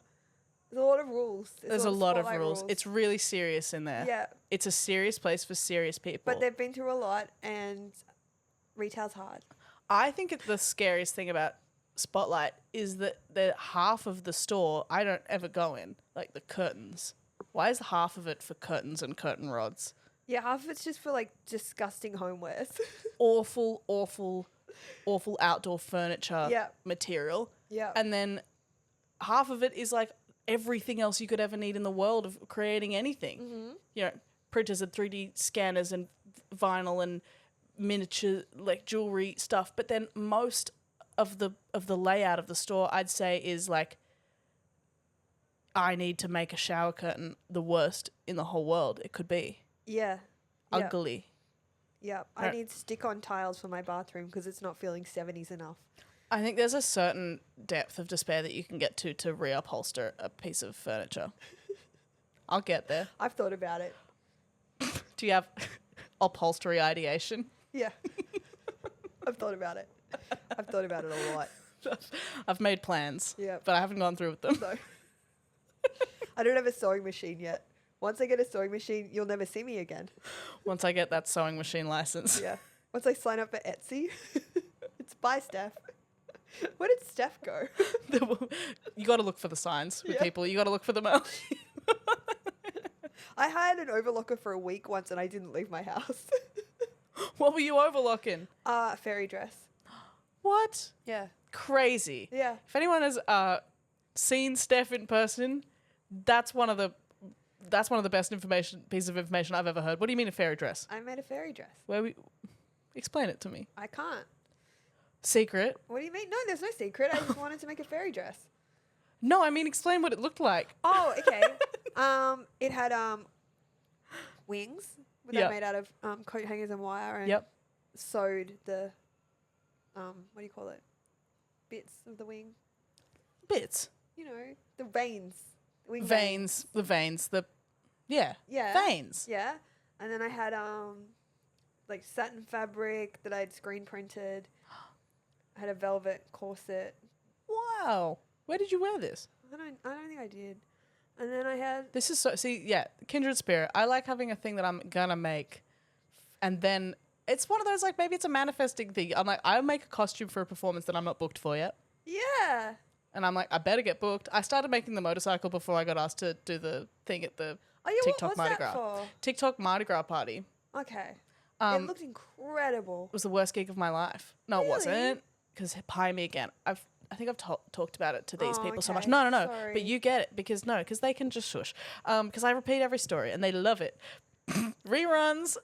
There's a lot of rules. There's a lot of rules. It's really serious in there. Yeah. It's a serious place for serious people. But they've been through a lot and retail's hard. I think the scariest thing about Spotlight is that the half of the store I don't ever go in, like the curtains. Why is half of it for curtains and curtain rods? Yeah, half of it's just for like disgusting homewares. Awful outdoor furniture material. Yeah. And then half of it is like everything else you could ever need in the world of creating anything. Mm-hmm. You know, printers and 3D scanners and vinyl and miniature like jewelry stuff. But then most of the layout of the store I'd say is like, I need to make a shower curtain the worst in the whole world it could be. Yeah. Ugly. Yeah. I need stick-on tiles for my bathroom because it's not feeling 70s enough. I think there's a certain depth of despair that you can get to reupholster a piece of furniture. I'll get there. I've thought about it. Do you have upholstery ideation? Yeah. I've thought about it. I've thought about it a lot. I've made plans, Yeah. but I haven't gone through with them. No. I don't have a sewing machine yet. Once I get a sewing machine, you'll never see me again. Once I get that sewing machine license. Yeah. Once I sign up for Etsy, it's bye, Steph. Where did Steph go? You got to look for the signs with Yeah. people. You got to look for them out. I hired an overlocker for a week once and I didn't leave my house. What were you overlooking? Fairy dress. What? Yeah. Crazy. Yeah. If anyone has seen Steph in person, that's one of the best pieces of information I've ever heard. What do you mean a fairy dress? I made a fairy dress. Explain it to me. I can't. Secret? What do you mean? No, there's no secret. I just wanted to make a fairy dress. No, I mean explain what it looked like. Oh, okay. It had wings that are made out of coat hangers and wire and sewed the what do you call it? Bits of the wing. Bits. You know, the veins. Wing Veins. The veins. Yeah. Veins. Yeah. And then I had like satin fabric that I had screen printed. I had a velvet corset. Wow. Where did you wear this? I don't think I did. And then I had This is so kindred spirit. I like having a thing that I'm gonna make, and then it's one of those like maybe it's a manifesting thing. I'm like I'll make a costume for a performance that I'm not booked for yet. Yeah. And I'm like I better get booked. I started making the motorcycle before I got asked to do the thing at the Oh yeah, TikTok what was Mardi that Gras. for? TikTok Mardi Gras party. Okay. It looked incredible. It was the worst gig of my life. No, Really? it wasn't. Because pie me again. I think I've talked about it to these people so much. Okay. No. Sorry. But you get it because they can just shush. Because I repeat every story and they love it. Reruns.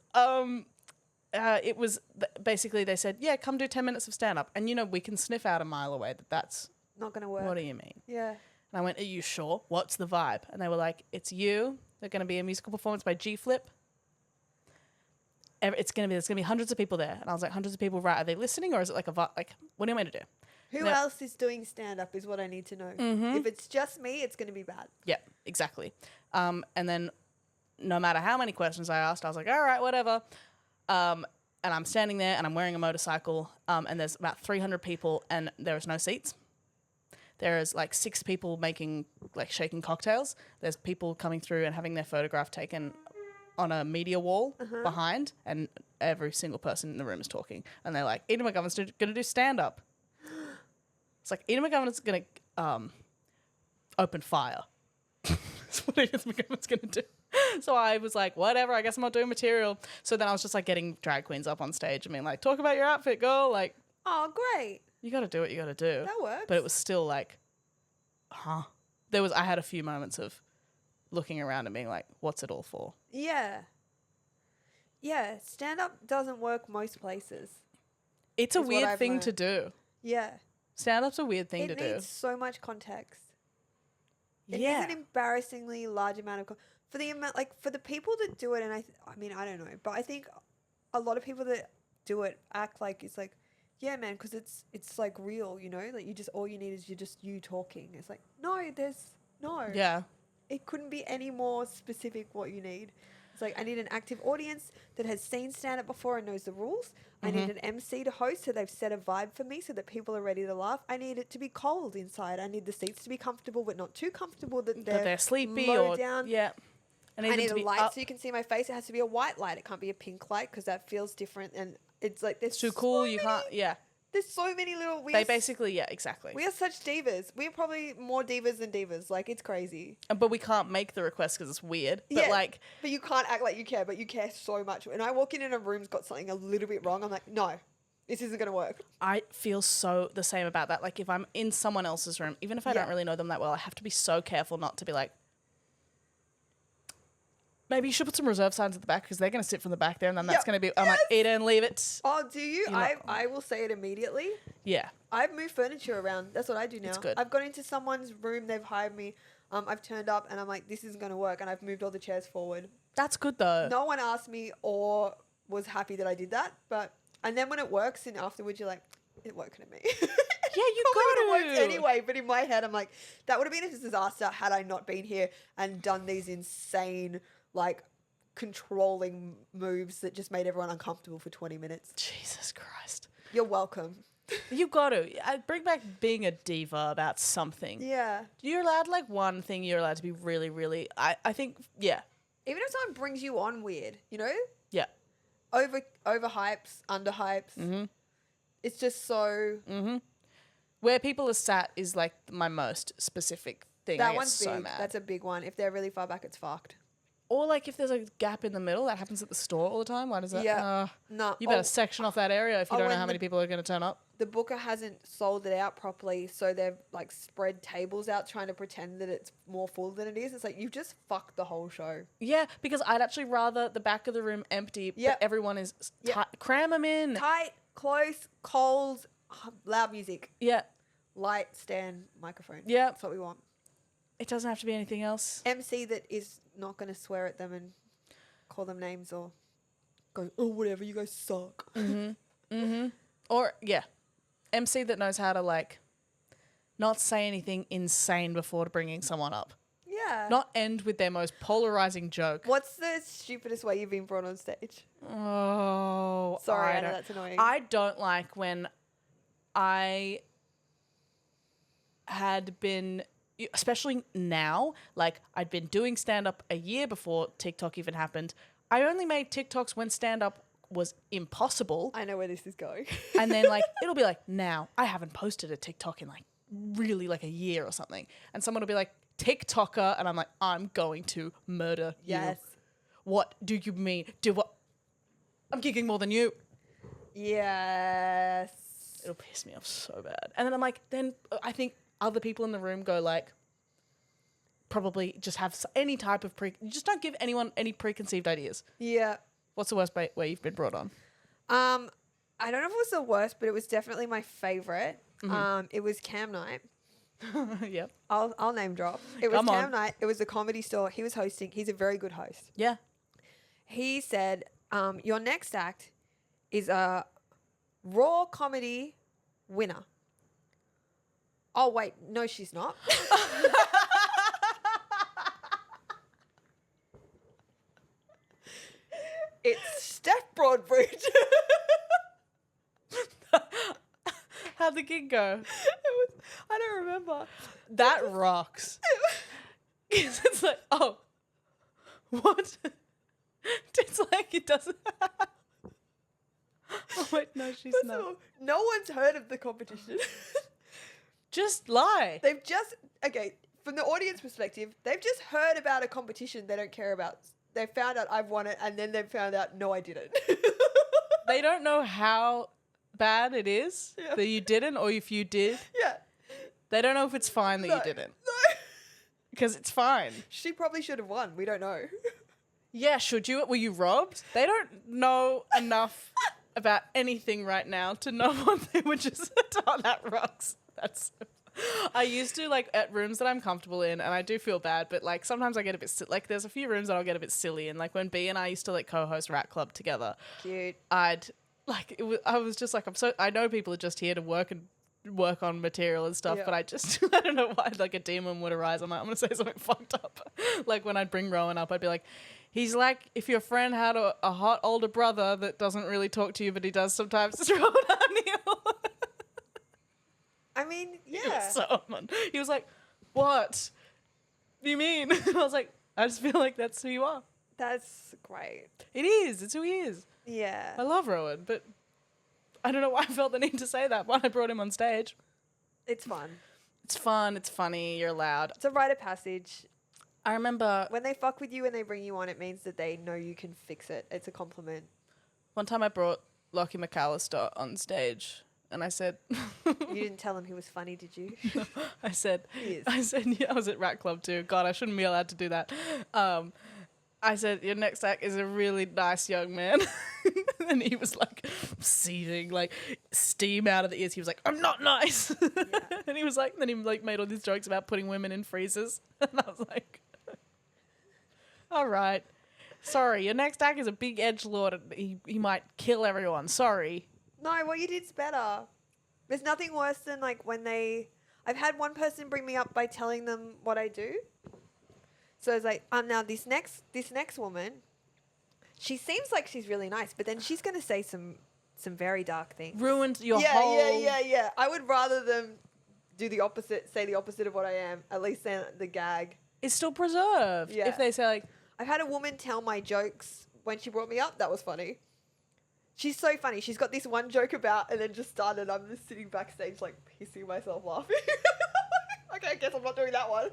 It was basically they said, yeah, come do 10 minutes of stand up, and we can sniff out a mile away that's Not gonna work. What do you mean? Yeah. And I went, are you sure? What's the vibe? And they were like, it's you. There's going to be a musical performance by G Flip. There's going to be hundreds of people there. And I was like, hundreds of people, right? Are they listening, or is it like what do you want me to do? Who else is doing stand-up is what I need to know. If it's just me, it's going to be bad. Yeah, exactly. And then no matter how many questions I asked, I was like, all right, whatever. And I'm standing there and I'm wearing a motorcycle, and there's about 300 people and there is no seats. There is like 6 people shaking cocktails. There's people coming through and having their photograph taken on a media wall behind, and every single person in the room is talking. And they're like, Edan McGovern's going to do stand-up. It's like, Edan McGovern's going to open fire. That's what Edan McGovern's going to do. So I was like, whatever, I guess I'm not doing material. So then I was just like getting drag queens up on stage and being like, talk about your outfit, girl. Like, oh, great. you got to do what you got to do. That works. But it was still like, I had a few moments of looking around and being like, what's it all for? Yeah. Yeah, stand-up doesn't work most places. It's a weird thing to do. Yeah. Stand-up's a weird thing to do. It needs so much context. It Yeah. is an embarrassingly large amount of for the amount, for the people that do it, and I mean, I don't know, but I think a lot of people that do it act like it's like, yeah, man, because it's like real, like all you need is just you talking. It's like, no. Yeah. It couldn't be any more specific what you need. It's like, I need an active audience that has seen stand-up before and knows the rules. I need an MC to host so they've set a vibe for me so that people are ready to laugh. I need it to be cold inside. I need the seats to be comfortable but not too comfortable that they're sleepy low or down. Yeah. I need a light so you can see my face. It has to be a white light. It can't be a pink light because that feels different. And it's like there's too cool. You can't. Yeah. There's so many little. Exactly. We are such divas. We're probably more divas than divas. Like, it's crazy. But we can't make the request because it's weird. But but you can't act like you care. But you care so much. When I walk in and a room's got something a little bit wrong, I'm like, no, this isn't gonna work. I feel so the same about that. Like, if I'm in someone else's room, even if I don't really know them that well, I have to be so careful not to be like, maybe you should put some reserve signs at the back because they're going to sit from the back there, and then that's going to be, I'm like, Edan, leave it. Oh, do you? I will say it immediately. Yeah. I've moved furniture around. That's what I do now. It's good. I've gone into someone's room. They've hired me. I've turned up and I'm like, this isn't going to work. And I've moved all the chairs forward. That's good though. No one asked me or was happy that I did that. And then when it works and afterwards you're like, it worked at me. Yeah, you got it worked anyway. But in my head, I'm like, that would have been a disaster had I not been here and done these insane, controlling moves that just made everyone uncomfortable for 20 minutes. Jesus Christ. You're welcome. You got to. Bring back being a diva about something. Yeah. You're allowed, one thing you're allowed to be really, really, I think, yeah. Even if someone brings you on weird, Yeah. Overhypes, underhypes. Mm-hmm. It's just so... Mm-hmm. Where people are sat is, my most specific thing. That I get one's so big. mad. That's a big one. If they're really far back, it's fucked. Or if there's a gap in the middle, that happens at the store all the time. Why does that? Yeah. No. You better section off that area if you don't know how many people are going to turn up. The booker hasn't sold it out properly, so they've spread tables out trying to pretend that it's more full than it is. It's like, you've just fucked the whole show. Yeah, because I'd actually rather the back of the room empty, but everyone is cram them in. Tight, close, cold, loud music. Yeah. Light, stand, microphone. Yeah. That's what we want. It doesn't have to be anything else. MC that is not going to swear at them and call them names or go, oh, whatever, you guys suck. Mm-hmm. Mm-hmm. Or, MC that knows how to, not say anything insane before bringing someone up. Yeah. Not end with their most polarizing joke. What's the stupidest way you've been brought on stage? Oh. Sorry, I know that's annoying. I don't like when I had been... Especially now, I'd been doing stand-up a year before TikTok even happened. I only made TikToks when stand-up was impossible. I know where this is going. And then, it'll be now, I haven't posted a TikTok in, really, a year or something. And someone will be like, TikToker, and I'm like, I'm going to murder you. What do you mean? Do what? I'm gigging more than you. Yes. It'll piss me off so bad. And then I'm like, then I think other people in the room go like, probably just have any type of just don't give anyone any preconceived ideas. Yeah. What's the worst way you've been brought on? I don't know if it was the worst, but it was definitely my favorite. It was Cam Night. Yep. I'll name drop. It was Cam Night. It was a comedy store. He was hosting. He's a very good host. Yeah. He said, your next act is a raw comedy winner. Oh, wait. No, she's not. It's Steph Broadbridge. How'd the gig go? I don't remember. That rocks. It's like, oh, what? It's like it doesn't. Oh, wait, no, she's First not. of all, no one's heard of the competition. Just lie. They've just, from the audience perspective, they've just heard about a competition they don't care about. They found out I've won it, and then they found out, no, I didn't. They don't know how bad it is that you didn't, or if you did. Yeah. They don't know if it's fine that you didn't. No. Because it's fine. She probably should have won. We don't know. Yeah, should you? Were you robbed? They don't know enough about anything right now to know what they were just... Oh, that rocks. That's... I used to, like, at rooms that I'm comfortable in, and I do feel bad, but, like, sometimes I get a bit... Like, there's a few rooms that I'll get a bit silly, and, like, when B and I used to, like, co-host Rat Club together... Cute. I was just like, I know people are just here to work on material and stuff, but I just... I don't know why, like, a demon would arise. I'm like, I'm going to say something fucked up. Like, when I'd bring Rowan up, I'd be like... He's like if your friend had a hot older brother that doesn't really talk to you, but he does sometimes. It's Rowan O'Neill. I mean, yeah. He was like, what do you mean? I was like, I just feel like that's who you are. That's great. It is. It's who he is. Yeah. I love Rowan, but I don't know why I felt the need to say that when I brought him on stage. It's fun. It's fun. It's funny. You're loud. It's a rite of passage. I remember... When they fuck with you and they bring you on, it means that they know you can fix it. It's a compliment. One time I brought Lachy McAllister on stage and I said... You didn't tell him he was funny, did you? No, I said... He is. Yeah, I was at Rat Club too. God, I shouldn't be allowed to do that. I said, your next act is a really nice young man. And he was like seething, like steam out of the ears. He was like, I'm not nice. Yeah. And he was like, then he like made all these jokes about putting women in freezers. And I was like... All right. Sorry, your next act is a big edgelord and he might kill everyone. Sorry. No, what you did's better. There's nothing worse than like when I've had one person bring me up by telling them what I do. So it's like, now this next woman, she seems like she's really nice, but then she's going to say some very dark things. Ruined your whole... Yeah. I would rather them do the opposite, say the opposite of what I am, at least say the gag. It's still preserved. Yeah. If they say like... I've had a woman tell my jokes when she brought me up. That was funny. She's so funny. She's got this one joke about and then just started. I'm just sitting backstage like pissing myself laughing. Okay, I guess I'm not doing that one.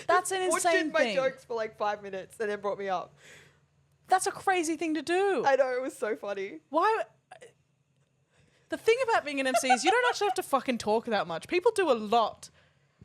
That's an insane my thing. jokes for like 5 minutes and then brought me up. That's a crazy thing to do. I know, it was so funny. Why... The thing about being an MC is you don't actually have to fucking talk that much. People do a lot.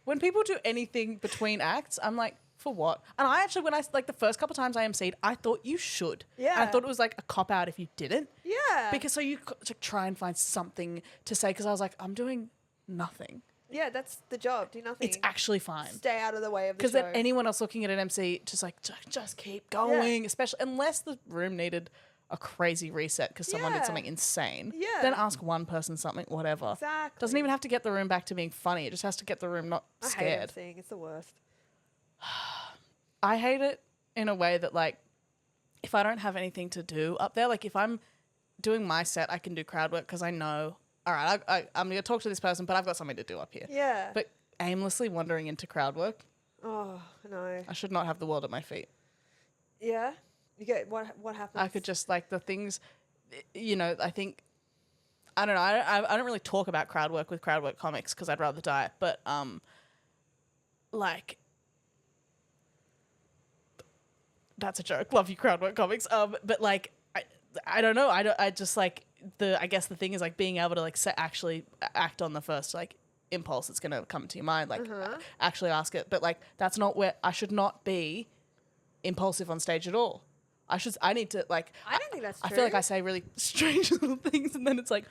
When people do anything between acts, I'm like... For what? And I actually, when the first couple times I MC'd, I thought you should. Yeah. And I thought it was like a cop out if you didn't. Yeah. Because so you try and find something to say because I was like, I'm doing nothing. Yeah, that's the job. Do nothing. It's actually fine. Stay out of the way of the show. Because then anyone else looking at an MC, just like, just keep going. Yeah. Especially, unless the room needed a crazy reset because someone did something insane. Yeah. Then ask one person something, whatever. Exactly. Doesn't even have to get the room back to being funny. It just has to get the room not scared. I hate MCing. It's the worst. I hate it in a way that, like, if I don't have anything to do up there, like if I'm doing my set, I can do crowd work because I know, all right, I'm going to talk to this person, but I've got something to do up here. Yeah. But aimlessly wandering into crowd work, oh, no. I should not have the world at my feet. Yeah? You get, what happens? I could just, like, the things, you know, I think, I don't know, I don't really talk about crowd work with crowd work comics because I'd rather die, but, like, That's a joke. Love you, Groundwork Comics. But like, I don't know. I just like I guess the thing is like being able to like actually act on the first like impulse that's going to come to your mind, like actually ask it. But like, that's not where I should not be impulsive on stage at all. I need to like, I don't think that's true. I feel like I say really strange little things and then it's like,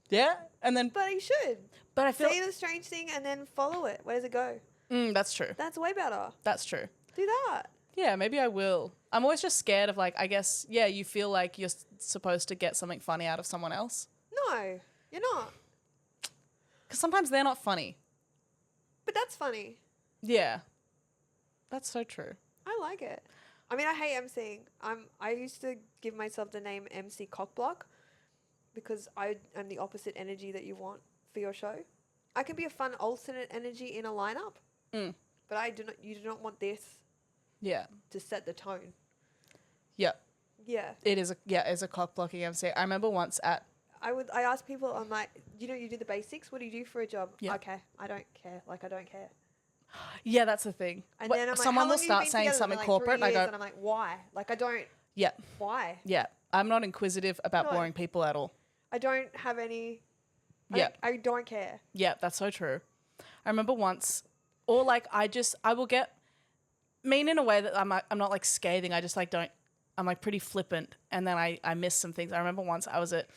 yeah. And then, But you should. but I feel Say the strange thing and then follow it. Where does it go? that's true. That's way better. That's true. Do that. Yeah, maybe I will. I'm always just scared of like, I guess, yeah, you feel like you're supposed to get something funny out of someone else. No, you're not. Because sometimes they're not funny. But that's funny. Yeah. That's so true. I like it. I mean, I hate MCing. I used to give myself the name MC Cockblock because I am the opposite energy that you want for your show. I can be a fun alternate energy in a lineup, but you do not want this to set the tone. Yeah. Yeah. It's a cock blocking MC. I remember once at... I ask people, I'm like, you do the basics? What do you do for a job? Yeah. Okay, I don't care. Like, I don't care. Yeah, that's the thing. And then I'm like, someone how long will have you start been saying together? something Like, corporate 3 and I years, go... and I'm like, why? Like, I don't... Yeah. Why? Yeah. I'm not inquisitive about No. boring people at all. I don't have any... Yeah. I don't care. Yeah, that's so true. I remember once, or like I will get mean in a way that I'm not like scathing. I just like don't. I'm like pretty flippant, and then I miss some things. I remember once I was at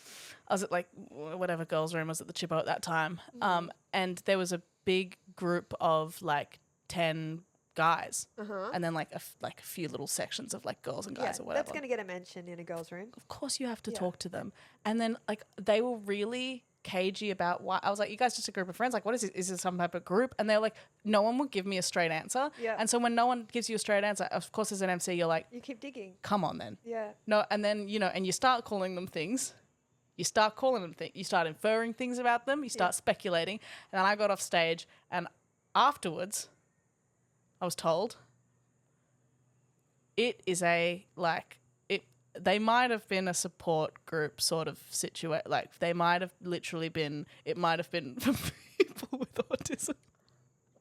like whatever girls' room was at the Chippo at that time, and there was a big group of like 10 guys, and then like a few little sections of like girls and guys or whatever. That's gonna get a mention in a girl's room. Of course, you have to talk to them, and then like they were really cagey about why. I was like, you guys just a group of friends, like what is it? Is it some type of group? And they're like, no one will give me a straight answer. Yeah. And so when no one gives you a straight answer, of course as an MC you're like, You keep digging. come on then. Yeah. No, and then and you start calling them things. You start inferring things about them, you start speculating. And then I got off stage and afterwards I was told it is they might have been a support group sort of situation. Like they might have literally been, it might have been for people with autism.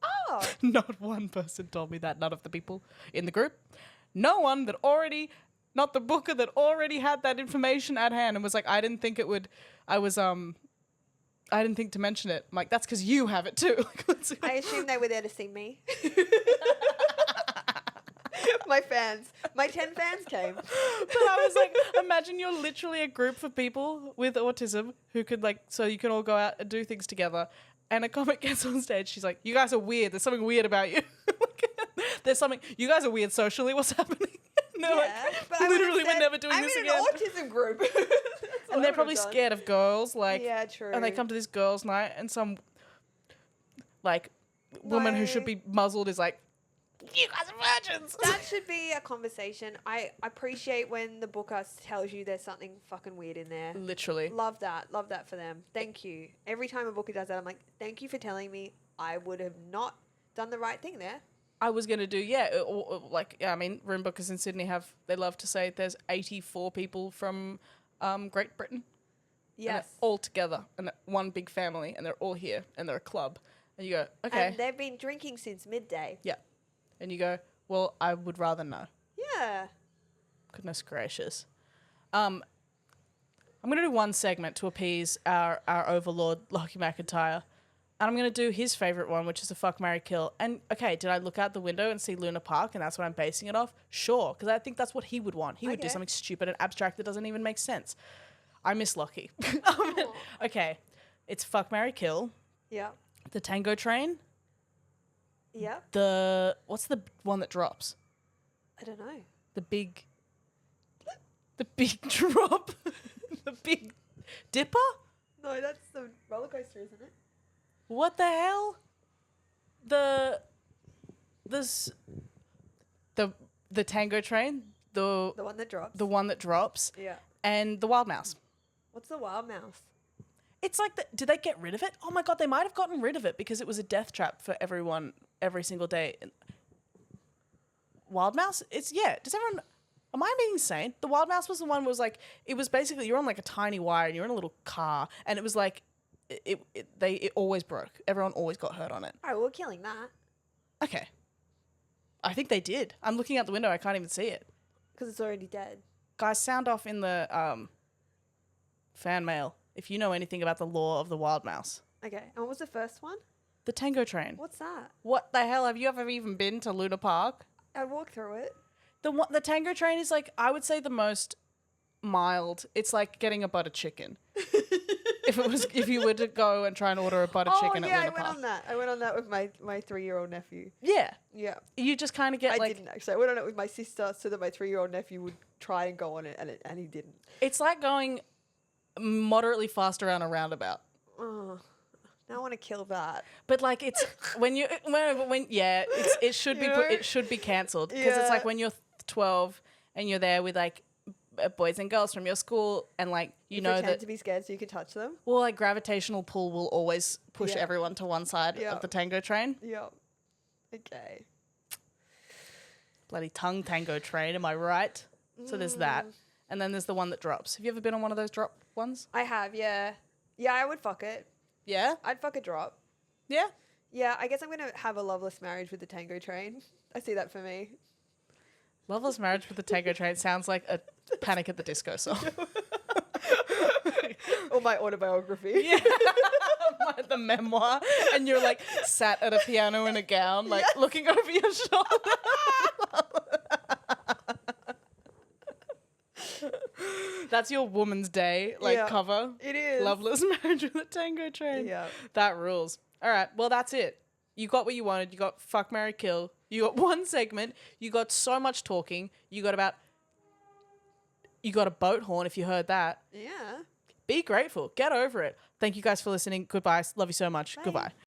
Oh. Not one person told me that. None of the people in the group. No one not the booker that already had that information at hand and was like, I didn't think to mention it. I'm like, that's because you have it too. I assume they were there to see me. My fans. My 10 fans came. But I was like, imagine you're literally a group of people with autism who could like, so you can all go out and do things together. And a comic gets on stage. She's like, you guys are weird. There's something weird about you. There's something, you guys are weird socially. What's happening? And they're but literally, we're never doing this again. I'm in an autism group. And they're probably scared of girls. Like, yeah, true. And they come to this girls' night and some like woman who should be muzzled is like, you guys are virgins. That should be a conversation. I appreciate when the booker tells you there's something fucking weird in there. Literally. Love that. Love that for them. Thank you. Every time a booker does that, I'm like, thank you for telling me. I would have not done the right thing there. I was going to do, I mean, room bookers in Sydney they love to say there's 84 people from Great Britain. Yes. All together and one big family and they're all here and they're a club. And you go, okay. And they've been drinking since midday. Yeah. And you go, well, I would rather know. Yeah. Goodness gracious. I'm going to do one segment to appease our overlord, Lachy McIntyre. And I'm going to do his favourite one, which is a fuck, marry, kill. And, okay, did I look out the window and see Luna Park and that's what I'm basing it off? Sure, because I think that's what he would want. He would do something stupid and abstract that doesn't even make sense. I miss Lachy. Okay, it's fuck, marry, kill. Yeah. The Tango Train. Yeah. What's the one that drops? I don't know. The big drop. The Big Dipper? No, that's the roller coaster, isn't it? What the hell? The Tango Train, the one that drops. The one that drops. Yeah. And the Wild Mouse. What's the Wild Mouse? It's like, did they get rid of it? Oh my God, they might have gotten rid of it because it was a death trap for everyone every single day. Wild Mouse? Does everyone, am I being insane? The Wild Mouse was the one where it was like, it was basically, you're on like a tiny wire and you're in a little car and it was like, it always broke. Everyone always got hurt on it. All right, we're killing that. Okay. I think they did. I'm looking out the window, I can't even see it. Because it's already dead. Guys, sound off in the fan mail if you know anything about the lore of the wild mouse. Okay. And what was the first one? The Tango Train. What's that? What the hell? Have you ever even been to Luna Park? I walked through it. The Tango Train is like, I would say, the most mild. It's like getting a butter chicken. if you were to go and try and order a butter chicken at Luna Park. I went on that. I went on that with my 3-year-old nephew. Yeah. Yeah. You just kind of get I didn't actually. I went on it with my sister so that my 3-year-old nephew would try and go on it, and he didn't. It's like going moderately fast around a roundabout. Oh, now I want to kill that. But like it's it should be cancelled because it's like when you're 12 and you're there with like boys and girls from your school and like you know pretend that to be scared so you can touch them. Well, like gravitational pull will always push everyone to one side of the Tango Train. Yeah. Okay. Bloody tongue Tango Train, am I right? So there's that. And then there's the one that drops. Have you ever been on one of those drop ones? I have, yeah. Yeah, I would fuck it. Yeah? I'd fuck a drop. Yeah? Yeah, I guess I'm going to have a loveless marriage with the Tango Train. I see that for me. Loveless marriage with the Tango Train sounds like a Panic at the Disco song. Or my autobiography. Yeah. The memoir. And you're like sat at a piano in a gown, like looking over your shoulder. That's your Woman's Day cover. It is. Loveless marriage with a Tango Train. Yeah. That rules. All right. Well, that's it. You got what you wanted. You got fuck, marry, kill. You got one segment. You got so much talking. You got a boat horn if you heard that. Yeah. Be grateful. Get over it. Thank you guys for listening. Goodbye. Love you so much. Bye. Goodbye.